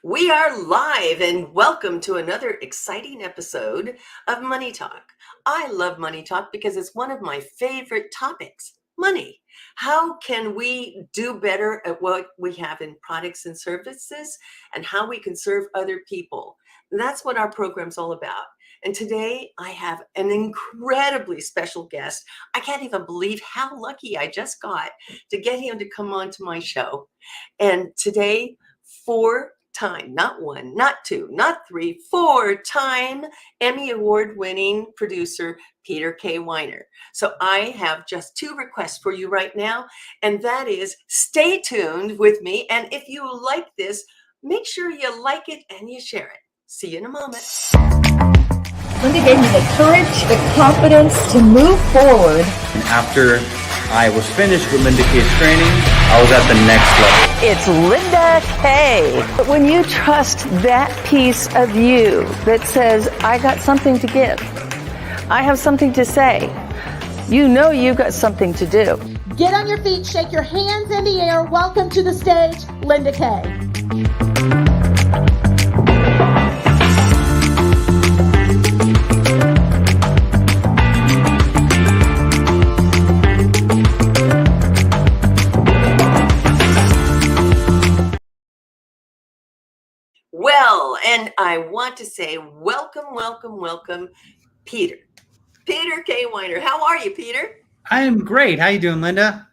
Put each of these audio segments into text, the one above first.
We are live and welcome to another exciting episode of Money Talk. I love Money Talk because it's one of my favorite topics, money. How can we do better at what we have in products and services and how we can serve other people? And that's what our program's all about. And today I have an incredibly special guest. I can't even believe how lucky I just got to get him to come on to my show. And today, four-time, not one, not two, not three, four-time Emmy Award-winning producer, Peter K. Weiner. So I have just two requests for you right now, and that is stay tuned with me. And if you like this, make sure you like it and you share it. See you in a moment. Linda gave me the courage, the confidence to move forward. And after I was finished with Linda K's training, I was at the next level. It's Linda K. But when you trust that piece of you that says, I got something to give, I have something to say, you know you've got something to do. Get on your feet, shake your hands in the air. Welcome to the stage, Linda K. Well, and I want to say welcome, Peter. Peter K. Weiner. How are you, Peter? I am great. How you doing, Linda?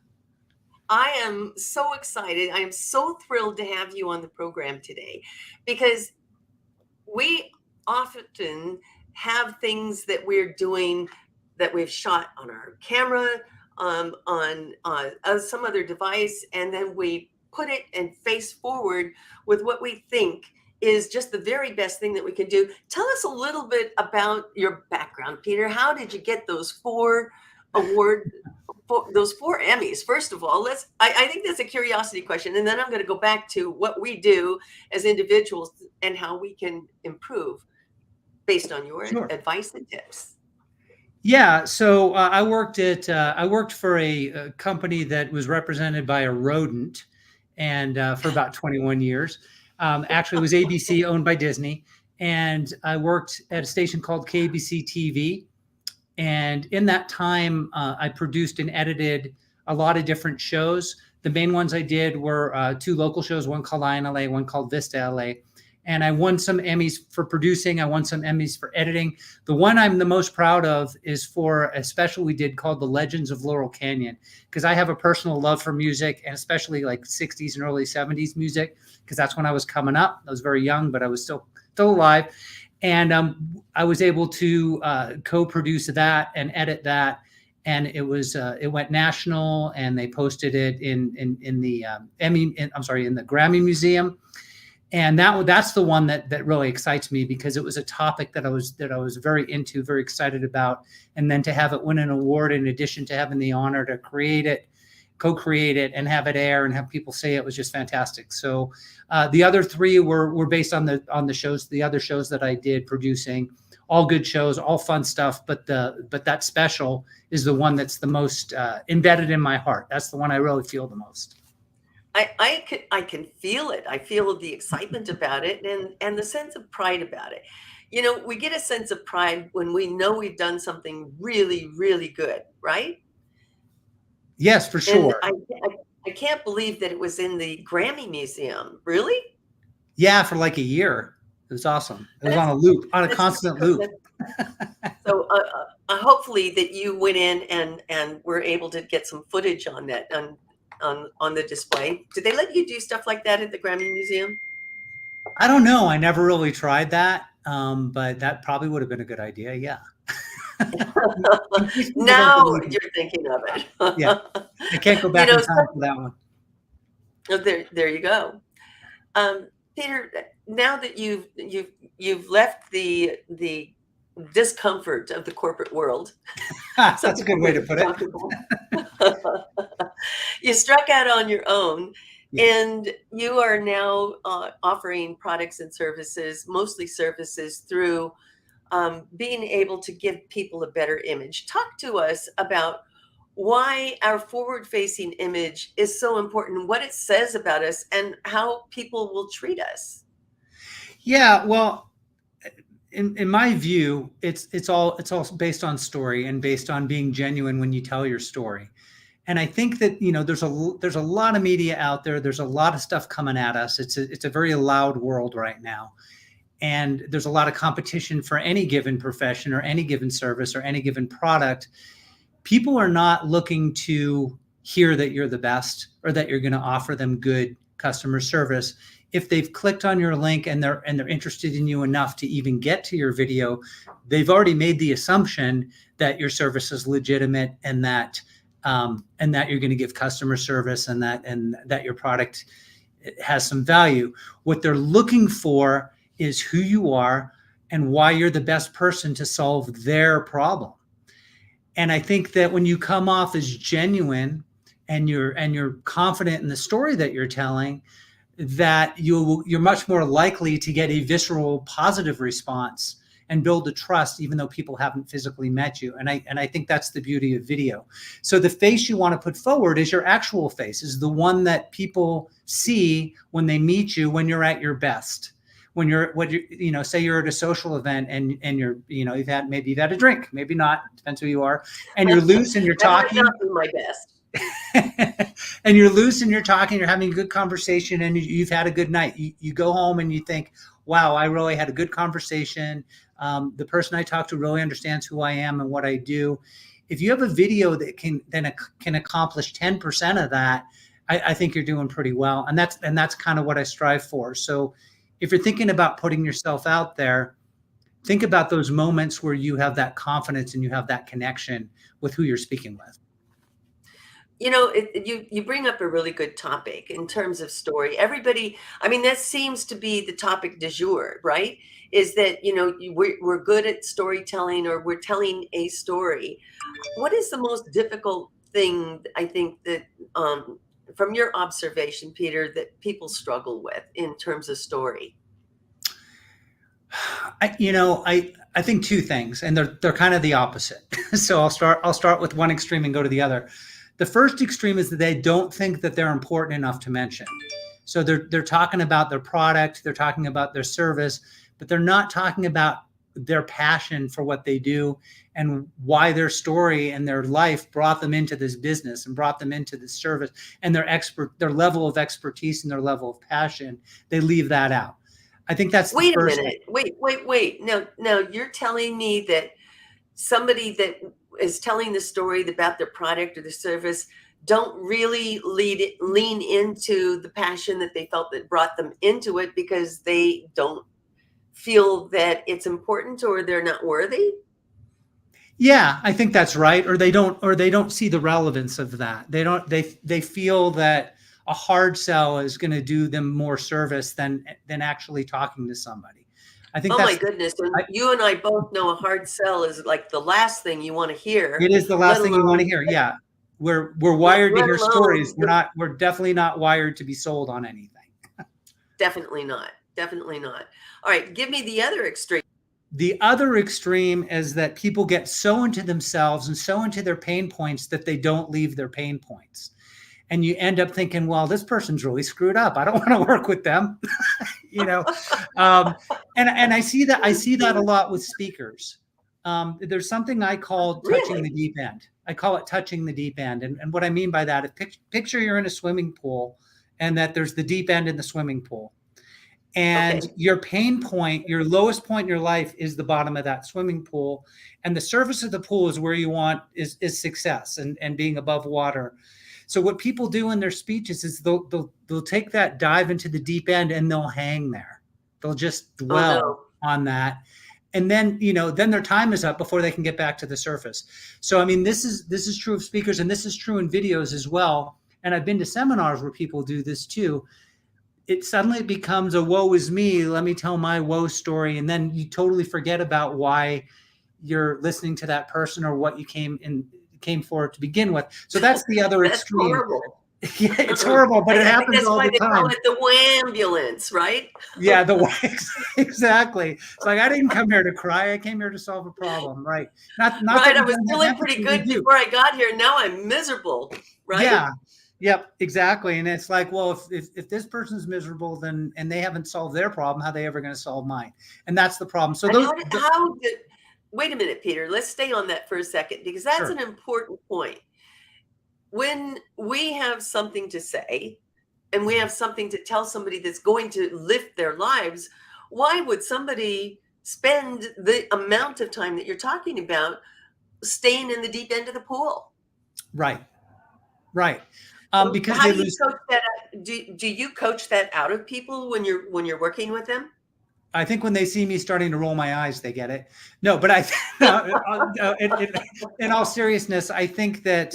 I am so excited. I am so thrilled to have you on the program today because we often have things that we're doing that we've shot on our camera, on some other device, and then we put it and face forward with what we think is just the very best thing that we can do. Tell us a little bit about your background, Peter. How did you get those four Emmys? First of all, I think that's a curiosity question. And then I'm going to go back to what we do as individuals and how we can improve based on your advice and tips. Yeah, so I worked for a company that was represented by a rodent, and for about 21 years. Actually, it was ABC, owned by Disney, and I worked at a station called KBC TV. And in that time, I produced and edited a lot of different shows. The main ones I did were two local shows, one called Eye in LA, one called Vista LA. And I won some Emmys for producing. I won some Emmys for editing. The one I'm the most proud of is for a special we did called The Legends of Laurel Canyon, because I have a personal love for music, and especially like 60s and early 70s music, because that's when I was coming up. I was very young, but I was still alive. And I was able to co-produce that and edit that. And it went national, and they posted it in the in the Grammy Museum. And that's the one that really excites me, because it was a topic that I was very into, very excited about. And then to have it win an award, in addition to having the honor to create it, co-create it, and have it air and have people say it, was just fantastic. So the other three were based on the shows, the other shows that I did producing, all good shows, all fun stuff. But that special is the one that's the most embedded in my heart. That's the one I really feel the most. I can feel it. I feel the excitement about it and the sense of pride about it. You know, we get a sense of pride when we know we've done something really, really good, right? Yes, for sure. And I can't believe that it was in the Grammy Museum. Really? Yeah, for like a year. It was awesome. It was on a loop, on a constant loop. So hopefully that you went in and were able to get some footage on that, on the display. Did they let you do stuff like that at the Grammy Museum? I don't know. I never really tried that, but that probably would have been a good idea. Yeah. Now you're thinking of it. Yeah, I can't go back in time for that one. Oh, there you go, Peter. Now that you've left the discomfort of the corporate world, that's a good way to put it. You struck out on your own, and you are now offering products and services, mostly services, through being able to give people a better image. Talk to us about why our forward-facing image is so important, what it says about us, and how people will treat us. Yeah, well, in my view, it's all based on story and based on being genuine when you tell your story. And I think that, there's a lot of media out there. There's a lot of stuff coming at us. It's a very loud world right now. And there's a lot of competition for any given profession or any given service or any given product. People are not looking to hear that you're the best or that you're going to offer them good customer service. If they've clicked on your link and they're interested in you enough to even get to your video, they've already made the assumption that your service is legitimate and that you're going to give customer service and that your product has some value. What they're looking for is who you are and why you're the best person to solve their problem. And I think that when you come off as genuine and you're confident in the story that you're telling, that you're much more likely to get a visceral positive response and build a trust, even though people haven't physically met you. And I think that's the beauty of video. So the face you want to put forward is your actual face, is the one that people see when they meet you, when you're at your best. When say you're at a social event and you're, you've had a drink, maybe not, depends who you are, and you're loose and you're talking. That might not be my best. And you're loose and you're talking, you're having a good conversation, and you've had a good night. You go home and you think, wow, I really had a good conversation. The person I talked to really understands who I am and what I do. If you have a video that can accomplish 10% of that, I think you're doing pretty well. And that's kind of what I strive for. So if you're thinking about putting yourself out there, think about those moments where you have that confidence and you have that connection with who you're speaking with. You bring up a really good topic in terms of story. Everybody, I mean, that seems to be the topic du jour, right? Is that, we're good at storytelling, or we're telling a story. What is the most difficult thing, I think, that from your observation, Peter, that people struggle with in terms of story? I think two things, and they're kind of the opposite. So I'll start with one extreme and go to the other. The first extreme is that they don't think that they're important enough to mention. So they're talking about their product, they're talking about their service, but they're not talking about their passion for what they do and why their story and their life brought them into this business and brought them into this service, and their level of expertise and their level of passion. They leave that out. I think that's the first. Wait a minute. Wait. Now you're telling me that somebody that is telling the story about their product or the service don't really lean into the passion that they felt that brought them into it, because they don't feel that it's important, or they're not worthy? Yeah, I think that's right. Or they don't see the relevance of that. They feel that a hard sell is going to do them more service than actually talking to somebody. I think my goodness. And you and I both know a hard sell is like the last thing you want to hear. It is the last thing you want to hear. Yeah. We're wired to hear stories. We're definitely not wired to be sold on anything. Definitely not. All right. Give me the other extreme. The other extreme is that people get so into themselves and so into their pain points that they don't leave their pain points. And you end up thinking, well, this person's really screwed up. I don't want to work with them. And I see that a lot with speakers. There's something I call touching the deep end. I call it touching the deep end. And what I mean by that is picture you're in a swimming pool and that there's the deep end in the swimming pool. And your pain point, your lowest point in your life is the bottom of that swimming pool. And the surface of the pool is where you want is success and being above water. So what people do in their speeches is they'll take that dive into the deep end and they'll hang there. They'll just dwell on that. And then, then their time is up before they can get back to the surface. So, I mean, this is true of speakers, and this is true in videos as well. And I've been to seminars where people do this too. It suddenly becomes a woe is me. Let me tell my woe story. And then you totally forget about why you're listening to that person or what you came for to begin with. So that's the other extreme. Horrible. Yeah, it's horrible, but it happens all the time. That's why they call it the wambulance, right? Yeah, exactly. It's like, I didn't come here to cry. I came here to solve a problem, right? Not right. I was feeling pretty good before I got here. Now I'm miserable, right? Yeah. Yep, exactly. And it's like, well, if this person's miserable, then and they haven't solved their problem, how are they ever going to solve mine? And that's the problem. So And those, how did, wait a minute, Peter, let's stay on that for a second because that's sure, an important point. When we have something to say and we have something to tell somebody that's going to lift their lives, why would somebody spend the amount of time that you're talking about staying in the deep end of the pool? right, right, So because how they do you lose. coach that? Do you coach that out of people when you're working with them? I think when they see me starting to roll my eyes, they get it. No, but I, in all seriousness, I think that,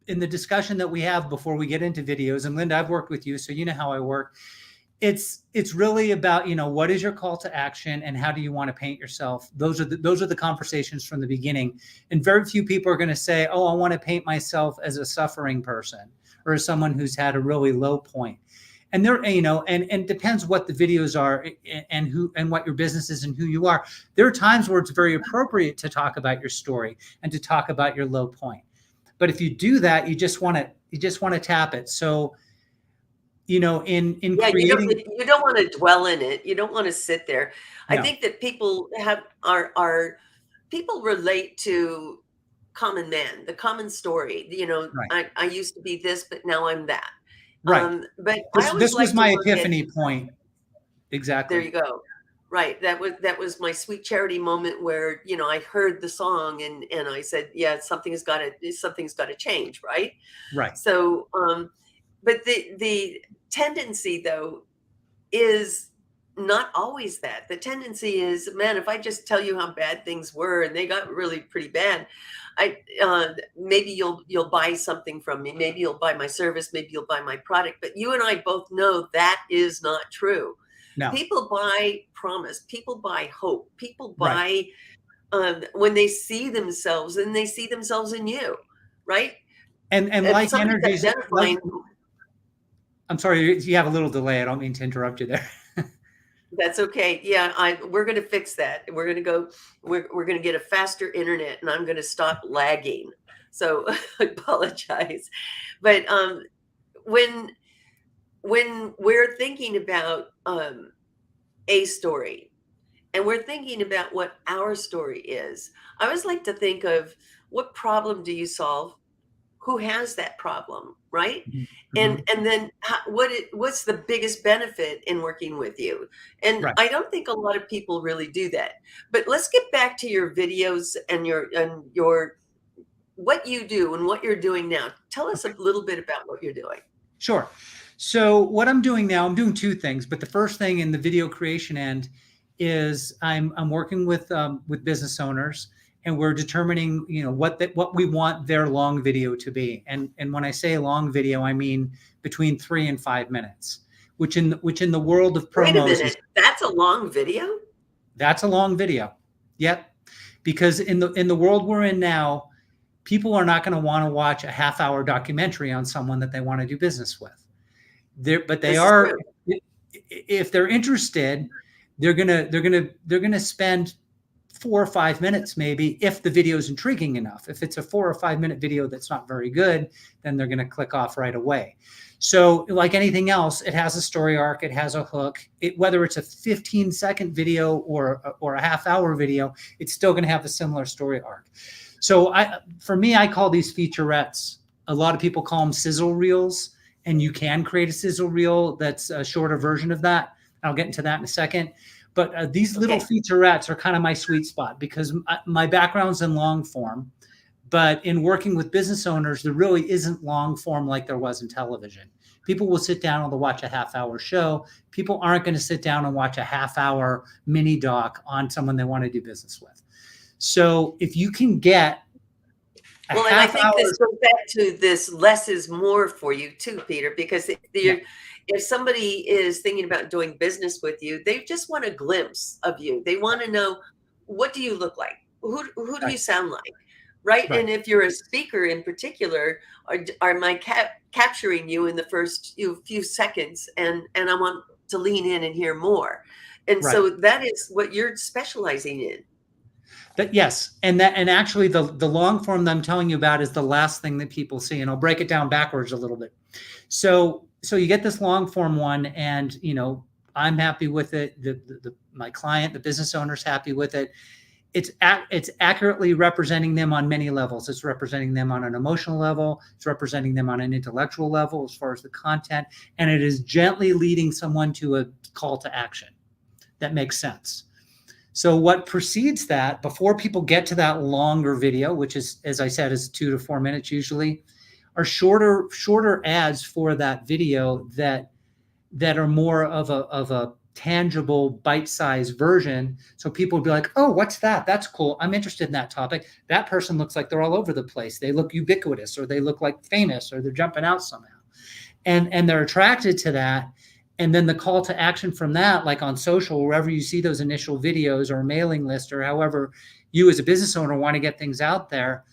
in the discussion that we have before we get into videos, and Linda, I've worked with you, so you know how I work. It's really about, what is your call to action and how do you want to paint yourself? Those are the conversations from the beginning. And very few people are going to say, oh, I want to paint myself as a suffering person or as someone who's had a really low point. And there, and depends what the videos are and who and what your business is and who you are. There are times where it's very appropriate to talk about your story and to talk about your low point. But if you do that, you just want to tap it. So, in Yeah, creating, you don't want to dwell in it. You don't want to sit there. I no, think that people are people relate to common man, the common story. right, I used to be this, but now I'm that. right. But I always This was like to my look at, epiphany point. there Exactly. you go. Right. That was my sweet charity moment where, I heard the song and I said, yeah, something's got to change, right? Right. So, but the tendency though is not always that. The tendency is, man, if I just tell you how bad things were and they got really pretty bad, maybe you'll buy something from me. Maybe you'll buy my service. Maybe you'll buy my product. But you and I both know that is not true. No. People buy promise. People buy hope. People Right. buy when they see themselves and they see themselves in you, right? And If like somebody's energies, like, identifying, I'm sorry, you have a little delay. I don't mean to interrupt you there. that's okay. Yeah, we're going to fix that. We're going to go. We're going to get a faster internet, and I'm going to stop lagging. So I apologize, but when we're thinking about a story, and we're thinking about what our story is, I always like to think of what problem do you solve? Who has that problem, right? Mhm. And then what's the biggest benefit in working with you? And Right. I don't think a lot of people really do that. But let's get back to your videos and your what you do and what you're doing now. Tell us a little bit about what you're doing. Sure. So what I'm doing now, I'm doing two things. But the first thing in the video creation end is I'm working with business owners, and we're determining, what we want their long video to be. And when I say long video, I mean between 3 and 5 minutes, which in the world of Wait a promos is, minute, that's a long video? that's a long video. Yep. Because in the world we're in now, people are not going to want to watch a half-hour documentary on someone that they want to do business with. But they This is are, true. if they're interested, they're gonna spend 4 or 5 minutes maybe, if the video is intriguing enough. If it's a 4 or 5 minute video that's not very good, then they're going to click off right away. So like anything else, it has a story arc, it has a hook. Whether it's a 15-second video or a half-hour video, it's still going to have a similar story arc. So for me, I call these featurettes. A lot of people call them sizzle reels, and you can create a sizzle reel that's a shorter version of that. I'll get into that in a second. But these little Okay. featurettes are kind of my sweet spot because my background's in long form. But in working with business owners, there really isn't long form like there was in television. People will sit down and they'll watch a half-hour show. People aren't going to sit down and watch a half-hour mini doc on someone they want to do business with. So if you can get a Well, and I half think hour, this goes back to this less is more for you too, Peter, because yeah, if somebody is thinking about doing business with you, they just want a glimpse of you. They want to know, what do you look like? Who do you right, sound like? Right. right, And if you're a speaker in particular, are my capturing you in the first few seconds, and I want to lean in and hear more. And right. so that is what you're specializing in. But yes, and actually the long form that I'm telling you about is the last thing that people see, and I'll break it down backwards a little bit. So you get this long form one, and I'm happy with it. My client, the business owner's happy with it. It's accurately representing them on many levels. It's representing them on an emotional level. It's representing them on an intellectual level as far as the content, and it is gently leading someone to a call to action that makes sense. So what precedes that, before people get to that longer video, which is, as I said, is 2 to 4 minutes usually, are shorter ads for that video that are more of a tangible, bite-sized version. So people would be like, oh, what's that? That's cool. I'm interested in that topic. That person looks like they're all over the place. They look ubiquitous, or they look like famous, or they're jumping out somehow. And they're attracted to that. And then the call to action from that, like on social, wherever you see those initial videos or mailing list, or however you as a business owner want to get things out there,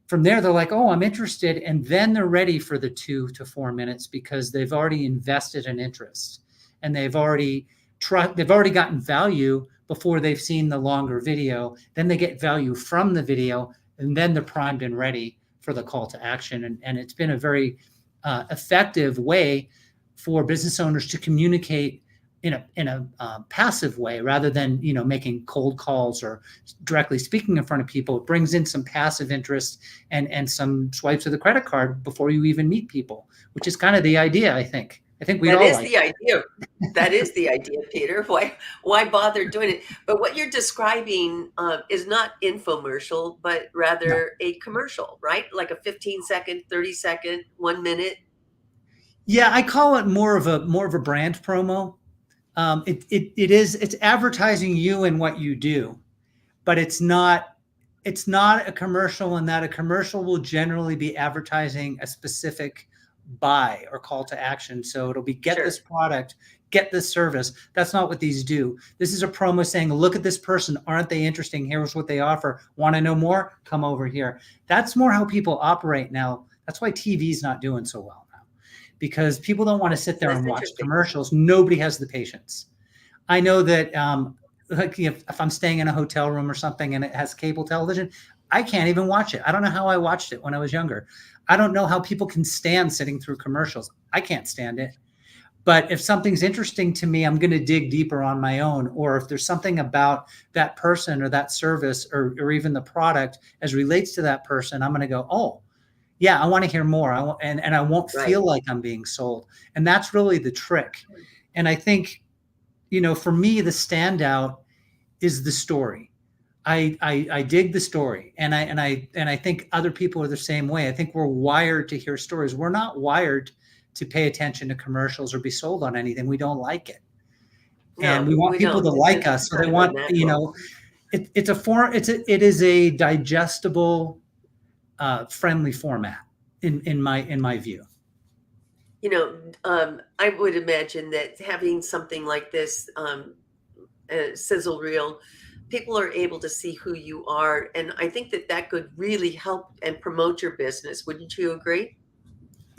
from there, they're like, oh, I'm interested. And then they're ready for the 2 to 4 minutes because they've already invested an interest, and they've already gotten value before they've seen the longer video. Then they get value from the video, and then they're primed and ready for the call to action. And it's been a very effective way for business owners to communicate in a passive way, rather than making cold calls or directly speaking in front of people. It brings in some passive interest and some swipes of the credit card before you even meet people, which is kind of the idea. I think we all like. That is the idea. That is the idea, Peter. Why bother doing it? But what you're describing is not infomercial, but rather a commercial, right? Like a 15-second, 30-second, 1 minute. Yeah, I call it more of a brand promo. It's advertising you and what you do, but it's not a commercial, in that a commercial will generally be advertising a specific buy or call to action. So it'll be get this product, get this service. That's not what these do. This is a promo saying, look at this person. Aren't they interesting? Here's what they offer. Want to know more? Come over here. That's more how people operate now. That's why TV's not doing so well, because people don't want to sit there and watch commercials. Nobody has the patience. I know that like if I'm staying in a hotel room or something and it has cable television, I can't even watch it. I don't know how I watched it when I was younger. I don't know how people can stand sitting through commercials. I can't stand it. But if something's interesting to me, I'm going to dig deeper on my own. Or if there's something about that person or that service or even the product as relates to that person, I'm going to go, oh, yeah, I want to hear more. And I won't feel like I'm being sold. And that's really the trick. And I think, for me, the standout is the story. I dig the story, and I think other people are the same way. I think we're wired to hear stories. We're not wired to pay attention to commercials or be sold on anything. We don't like it. No, and we want people to like us. So they want, it is a digestible, friendly format in my view. I would imagine that having something like this sizzle reel, people are able to see who you are, and I think that could really help and promote your business. Wouldn't you agree?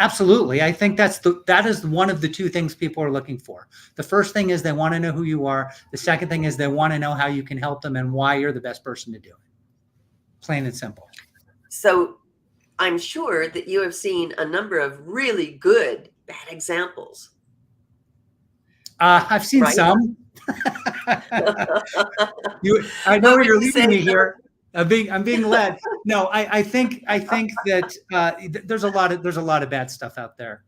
Absolutely. I think that is one of the two things people are looking for. The first thing is they want to know who you are. The second thing is they want to know how you can help them and why you're the best person to do it. Plain and simple. So I'm sure that you have seen a number of really good bad examples. I've seen some. I know you're leading me here. I'm being led. No, I think that there's a lot of bad stuff out there.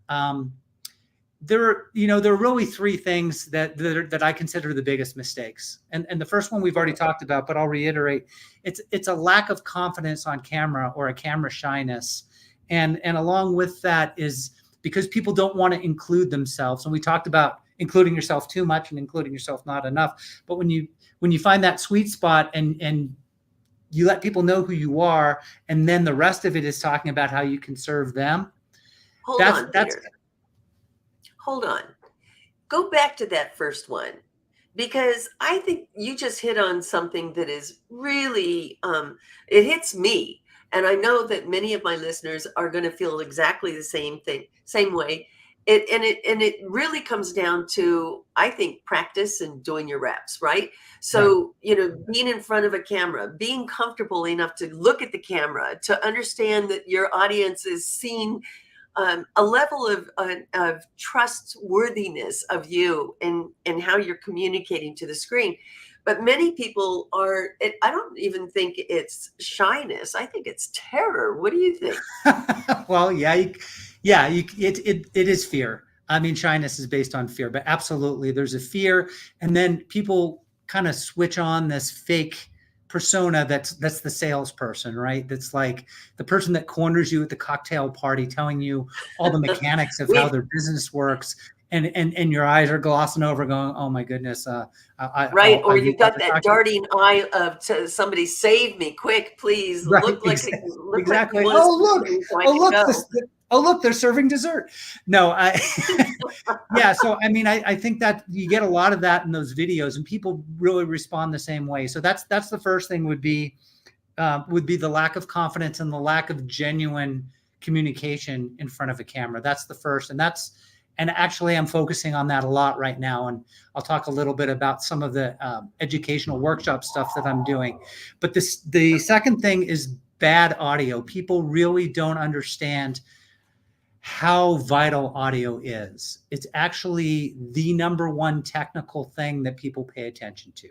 There are really three things that I consider the biggest mistakes. And the first one we've already talked about, but I'll reiterate. It's a lack of confidence on camera, or a camera shyness. And along with that is because people don't want to include themselves. And we talked about including yourself too much and including yourself not enough. But when you find that sweet spot and you let people know who you are, and then the rest of it is talking about how you can serve them. Hold on. Go back to that first one, because I think you just hit on something that is really, it hits me. And I know that many of my listeners are going to feel exactly the same way. it really comes down to, I think, practice and doing your reps, right? Right. So, being in front of a camera, being comfortable enough to look at the camera, to understand that your audience is seeing a level of trustworthiness of you and how you're communicating to the screen. But many people I don't even think it's shyness. I think it's terror. What do you think? Well, it is fear. I mean, shyness is based on fear, but absolutely there's a fear. And then people kind of switch on this fake persona that's the salesperson, right? That's like the person that corners you at the cocktail party, telling you all the mechanics of how their business works. And your eyes are glossing over, going, "Oh my goodness!" Right, or I've you've got that darting eye of somebody save me quick, please. right, Look like exactly. you want Oh to look! see me so I Oh can look! go. Oh look! They're serving dessert. No, yeah. So I mean, I think that you get a lot of that in those videos, and people really respond the same way. So that's the first thing would be the lack of confidence and the lack of genuine communication in front of a camera. That's the first, and actually I'm focusing on that a lot right now, and I'll talk a little bit about some of the educational workshop stuff that I'm doing. But the second thing is bad audio. People really don't understand how vital audio is. It's actually the number one technical thing that people pay attention to.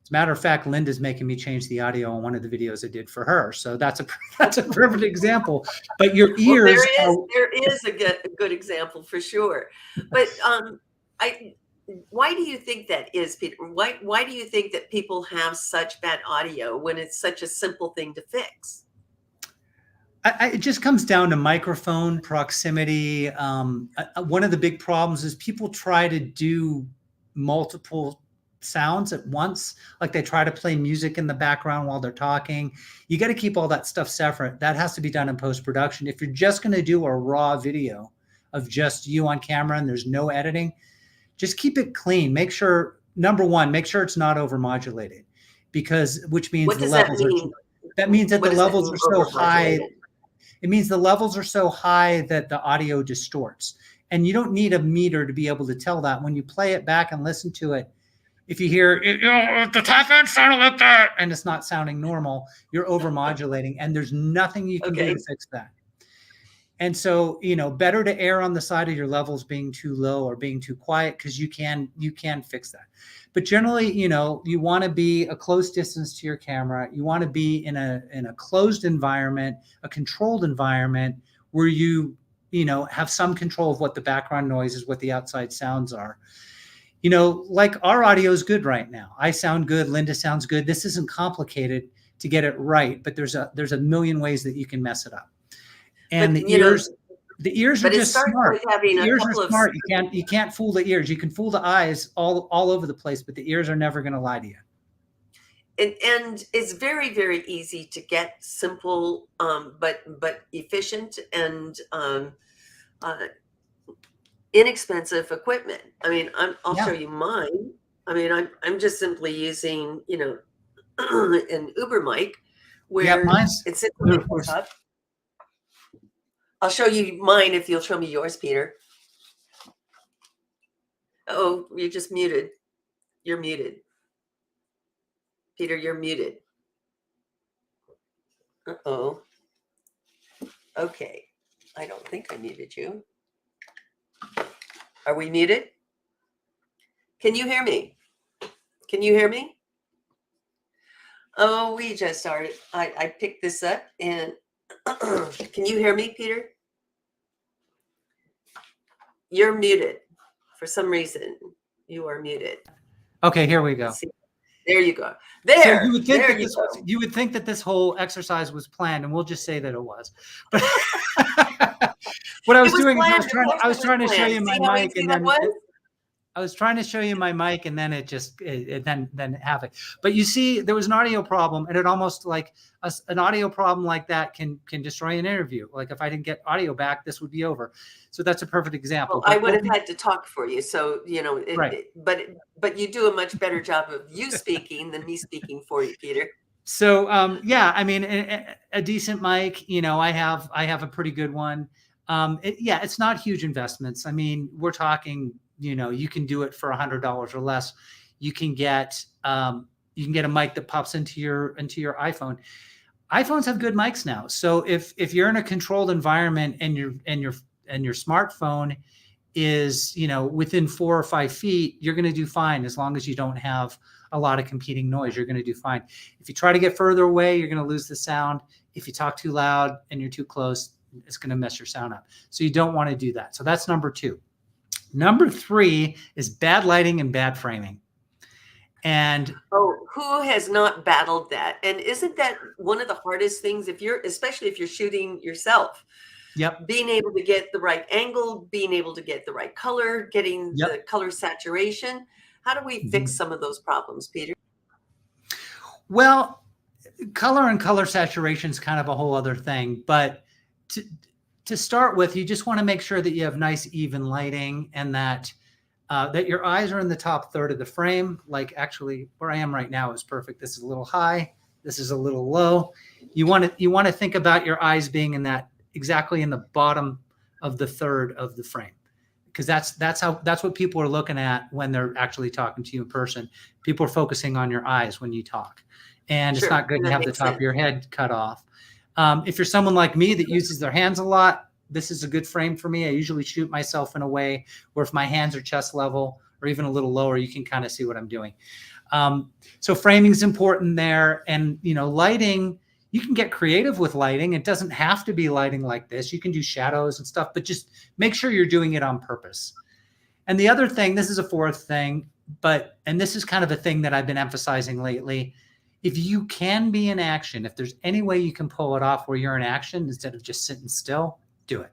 As a matter of fact, Linda's making me change the audio on one of the videos I did for her. So that's a perfect example. But your ears, there is a good example for sure. But why do you think that is, Peter? Why do you think that people have such bad audio when it's such a simple thing to fix? it just comes down to microphone proximity. One of the big problems is people try to do multiple sounds at once. Like they try to play music in the background while they're talking. You got to keep all that stuff separate. That has to be done in post-production. If you're just going to do a raw video of just you on camera and there's no editing, just keep it clean. Make sure, number one, make sure it's not overmodulated, which means the levels that means that the levels are so high. It means the levels are so high that the audio distorts. And you don't need a meter to be able to tell that. When you play it back and listen to it, if you hear the top end sounded like that and it's not sounding normal, you're overmodulating, and there's nothing you can do to fix that. And so, better to err on the side of your levels being too low or being too quiet, because you can fix that. But generally, you want to be a close distance to your camera. You want to be in a closed environment, a controlled environment where you have some control of what the background noise is, what the outside sounds are. Like our audio is good right now. I sound good. Linda sounds good. This isn't complicated to get it right, but there's a million ways that you can mess it up. And the ears are just smart. The ears are smart. You can't fool the ears. You can fool the eyes all over the place, but the ears are never going to lie to you. And it's very, very easy to get simple, but efficient and inexpensive equipment. I mean, I'll show you mine. I mean, I'm just simply using, an Uber mic where it's up. I'll show you mine if you'll show me yours, Peter. Oh, you're just muted. You're muted. Peter, you're muted. Uh-oh. Okay. I don't think I muted you. Are we muted? Can you hear me? Can you hear me? Oh, we just started. I picked this up and can you hear me, Peter? You're muted. For some reason, you are muted. Okay, here we go. There you go. There. So you would think that this whole exercise was planned, and we'll just say that it was. But what I was doing is I was trying to show you my mic, and then I was trying to show you my mic, and then it then happened. But you see, there was an audio problem, and it almost like an audio problem like that can destroy an interview. Like if I didn't get audio back, this would be over. So that's a perfect example. Well, I would have had to talk for you. So, right. But you do a much better job of you speaking than me speaking for you, Peter. So, I mean, a decent mic, I have a pretty good one. It's not huge investments. I mean, we're talking, you can do it for $100 or less. You can get a mic that pops into your iPhone. iPhones have good mics now. So if you're in a controlled environment and your smartphone is, within 4 or 5 feet, you're going to do fine as long as you don't have a lot of competing noise. You're going to do fine. If you try to get further away, you're going to lose the sound. If you talk too loud and you're too close, it's going to mess your sound up. So you don't want to do that. So that's number 2. Number 3 is bad lighting and bad framing. And who has not battled that? And isn't that one of the hardest things especially if you're shooting yourself? Yep. Being able to get the right angle, being able to get the right color, getting the color saturation. How do we fix some of those problems, Peter? Well, color and color saturation is kind of a whole other thing. But to start with, you just want to make sure that you have nice, even lighting, and that your eyes are in the top third of the frame. Like actually where I am right now is perfect. This is a little high. This is a little low. You want to think about your eyes being in that exactly in the bottom of the third of the frame, because that's what people are looking at when they're actually talking to you in person. People are focusing on your eyes when you talk, and it's not good to have the top of your head cut off. If you're someone like me that uses their hands a lot, this is a good frame for me. I usually shoot myself in a way where if my hands are chest level or even a little lower, you can kind of see what I'm doing. So framing is important there. And, lighting, you can get creative with lighting. It doesn't have to be lighting like this. You can do shadows and stuff, but just make sure you're doing it on purpose. And the other thing, this is a 4th thing, and this is kind of a thing that I've been emphasizing lately. If you can be in action, if there's any way you can pull it off where you're in action instead of just sitting still, do it,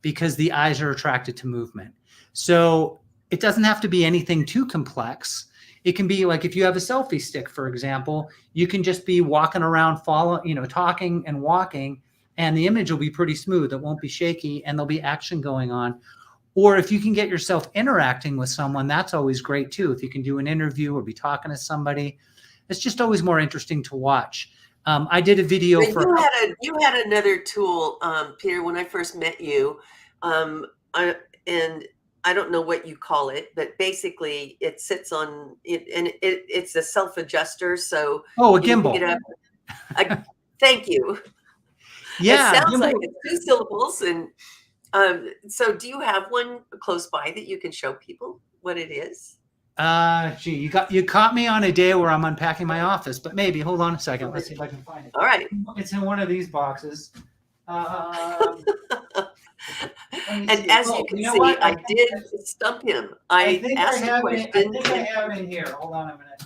because the eyes are attracted to movement. So it doesn't have to be anything too complex. It can be like if you have a selfie stick, for example, you can just be walking around, talking and walking, and the image will be pretty smooth. It won't be shaky, and there'll be action going on. Or if you can get yourself interacting with someone, that's always great too. If you can do an interview or be talking to somebody, it's just always more interesting to watch. I did a video you had another tool, Peter, when I first met you, and I don't know what you call it, but basically it sits on it, and it's a self-adjuster. So a gimbal. Pick it up. Thank you. Yeah, it sounds like it's 2 syllables, and so do you have one close by that you can show people what it is? You caught me on a day where I'm unpacking my office, but maybe hold on a second. Let's see if I can find it. All right. It's in one of these boxes. And as you can see, I did stump him. I asked a question. I think I have it in here. Hold on a minute.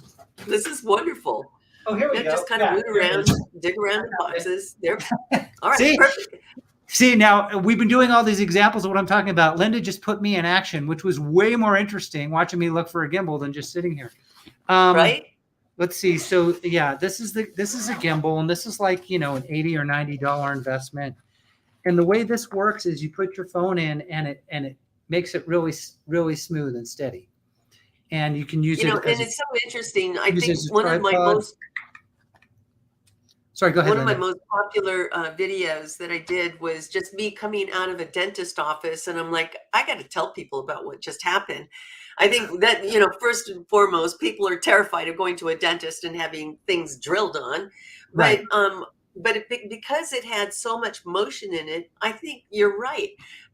This is wonderful. Oh, here we go. Just kind of root around, dig around the boxes. There. All right. See? Perfect. See, now we've been doing all these examples of what I'm talking about. Linda just put me in action, which was way more interesting watching me look for a gimbal than just sitting here. Right. Let's see. So yeah, this is a gimbal, and this is like, an $80 or $90 investment. And the way this works is you put your phone in, and it makes it really, really smooth and steady. And you can use it. And it's so interesting. I think one of my most Sorry, go ahead. One of my most popular videos that I did was just me coming out of a dentist office, and I'm like, I got to tell people about what just happened. I think that, first and foremost, people are terrified of going to a dentist and having things drilled on. Right. But because it had so much motion in it, I think you're right.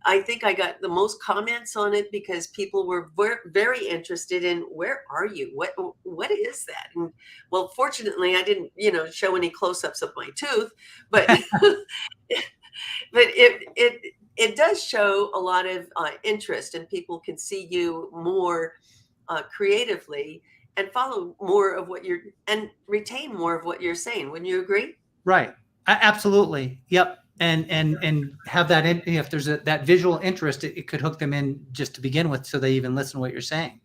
I think I got the most comments on it because people were very interested in, where are you? What is that? And well, fortunately, I didn't, show any close-ups of my tooth, but but it does show a lot of interest, and people can see you more creatively and follow more of and retain more of what you're saying. Wouldn't you agree? Right. Absolutely. Yep. And have that if there's that visual interest, it could hook them in just to begin with, so they even listen to what you're saying.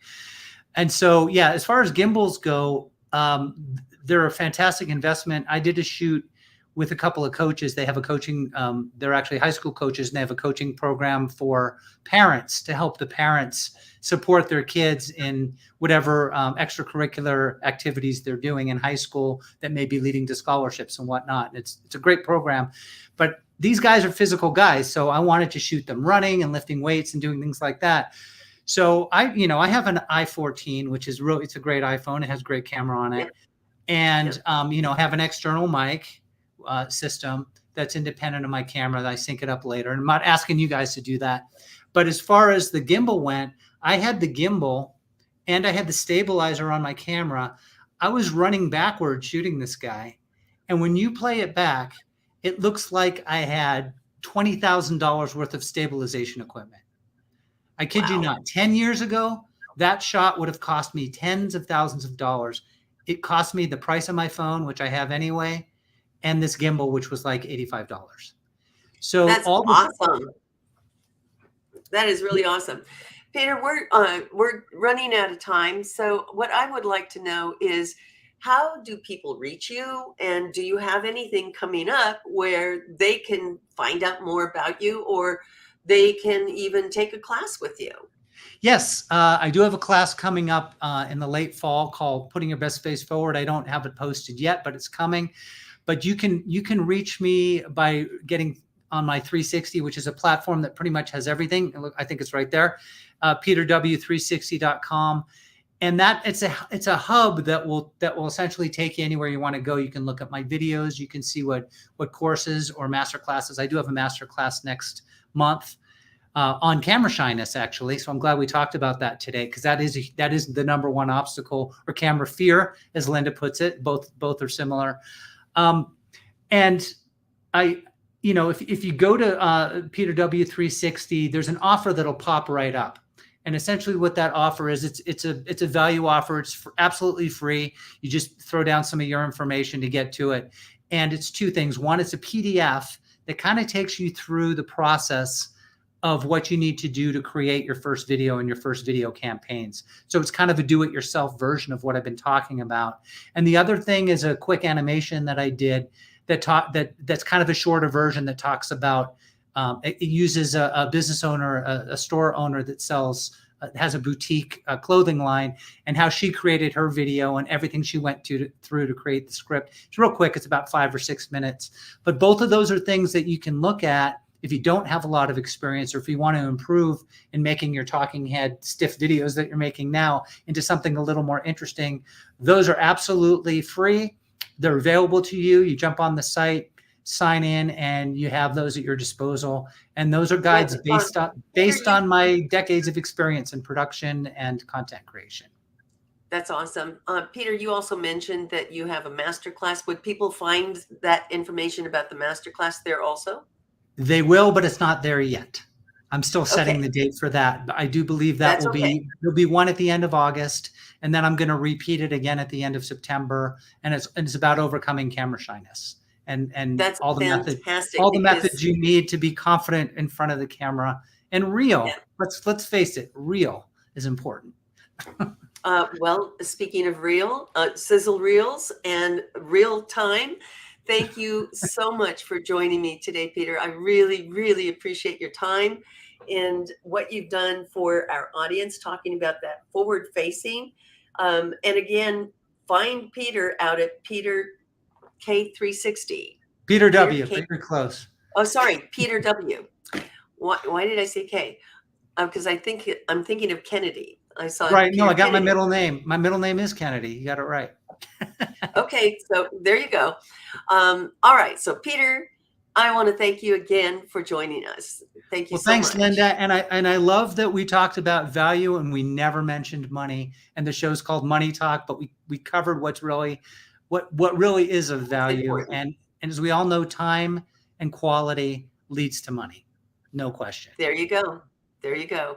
And so, yeah, as far as gimbals go, they're a fantastic investment. I did a shoot with a couple of coaches. They have a coaching, they're actually high school coaches, and they have a coaching program for parents to help the parents support their kids in whatever extracurricular activities they're doing in high school that may be leading to scholarships and whatnot. And it's a great program, but these guys are physical guys. So I wanted to shoot them running and lifting weights and doing things like that. So I have an i14, which is really, it's a great iPhone. It has a great camera on it. And, I have an external mic system that's independent of my camera that I sync it up later. And I'm not asking you guys to do that. But as far as the gimbal went, I had the gimbal and I had the stabilizer on my camera. I was running backwards shooting this guy. And when you play it back, it looks like I had $20,000 worth of stabilization equipment. I kid you not. 10 years ago, that shot would have cost me tens of thousands of dollars. It cost me the price of my phone, which I have anyway, and this gimbal, which was like $85. So that's awesome. That is really awesome. Peter, we're running out of time. So what I would like to know is, how do people reach you? And do you have anything coming up where they can find out more about you, or they can even take a class with you? Yes, I do have a class coming up in the late fall called Putting Your Best Face Forward. I don't have it posted yet, but it's coming. But you can reach me by getting on my 360, which is a platform that pretty much has everything. I think it's right there, peterw360.com. And that it's a hub that will essentially take you anywhere you want to go. You can look at my videos. You can see what courses or master classes. I do have a master class next month on camera shyness, actually. So I'm glad we talked about that today, because that is the number one obstacle, or camera fear, as Linda puts it. Both are similar. And if you go to peterw360, there's an offer that'll pop right up. And essentially what that offer is, it's a value offer. It's absolutely free. You just throw down some of your information to get to it. And it's two things. One, it's a PDF that kind of takes you through the process of what you need to do to create your first video and your first video campaigns. So it's kind of a do-it-yourself version of what I've been talking about. And the other thing is a quick animation that I did that's kind of a shorter version that talks about, it uses a business owner, a store owner that has a boutique clothing line, and how she created her video and everything she went through to create the script. It's real quick. It's about 5 or 6 minutes. But both of those are things that you can look at if you don't have a lot of experience, or if you want to improve in making your talking head stiff videos that you're making now into something a little more interesting. Those are absolutely free. They're available to you. You jump on the site, sign in, and you have those at your disposal. And those are guides based on my decades of experience in production and content creation. That's awesome. Peter, you also mentioned that you have a masterclass. Would people find that information about the masterclass there also? They will, but it's not there yet. I'm still setting the date for that. But I do believe that there'll be one at the end of August, and then I'm going to repeat it again at the end of September. And it's about overcoming camera shyness and that's all the methods you need to be confident in front of the camera and real. Yeah. Let's face it, real is important. Well, speaking of real, sizzle reels and real time. Thank you so much for joining me today, Peter. I really, really appreciate your time and what you've done for our audience, talking about that forward facing. And again, find Peter out at Peter K360. Peter W. Very close. Oh, sorry, Peter W. Why did I say K? Because I'm thinking of Kennedy. I saw right. Peter No, I got Kennedy. my middle name. My middle name is Kennedy. You got it right. Okay, so there you go. All right, so Peter, I want to thank you again for joining us. Thank you so much. Thanks, Linda. And I love that we talked about value and we never mentioned money. And the show's called Money Talk, but we covered what really is of value. And as we all know, time and quality leads to money. No question. There you go. There you go.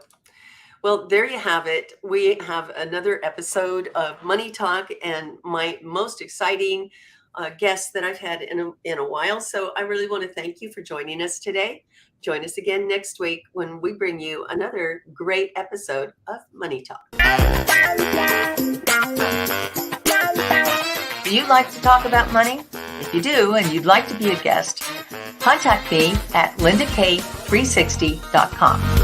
Well, there you have it. We have another episode of Money Talk, and my most exciting guest that I've had in a while. So I really want to thank you for joining us today. Join us again next week when we bring you another great episode of Money Talk. Do you like to talk about money? If you do and you'd like to be a guest, contact me at lindak360.com.